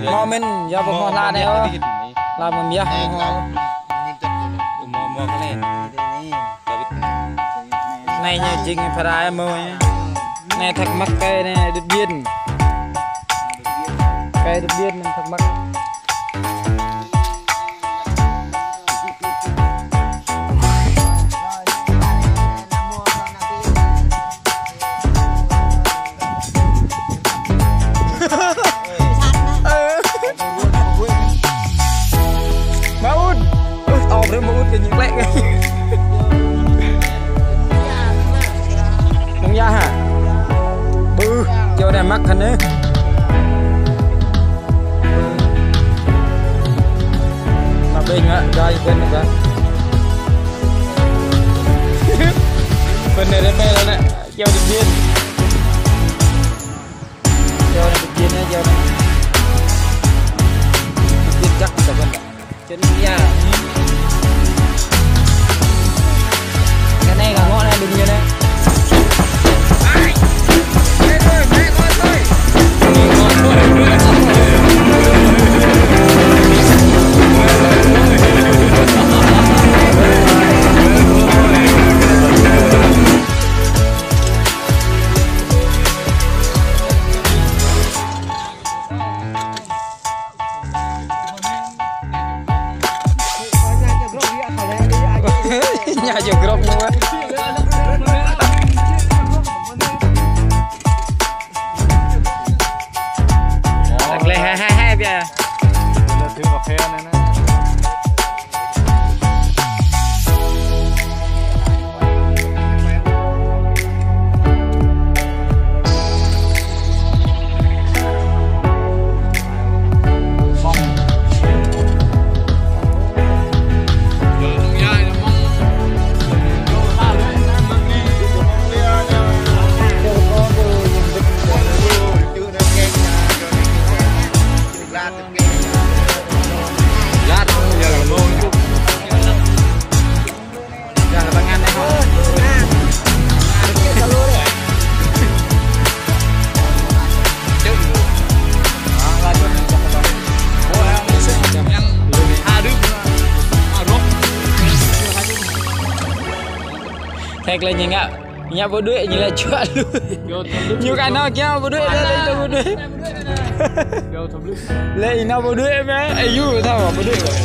mò mình giờ mò la đây là mình giờ mò cái này như chính phải ra mồi này thắc mắc cây này đứt biên cây đứt biên mình thắc mắc rồi mà út cái những lẹ không ra hả bự cho đẹp mắt hình đấy mà bên á ra bên này bên này đến đây rồi nè cho được biên cho được biên đấy cho biên chắc là bên trên nhà này cả ngọn này đừng như này nhà giờ group luôn á lẹ hai bia thứ cà phê này nè thẹt lên nhìn ạ nhà vô đuổi như là chuyện luôn nhiều cái nó kia vô đuổi lên cho vô đuổi lên nó vô đuổi em ấy ai du tao vô đuổi rồi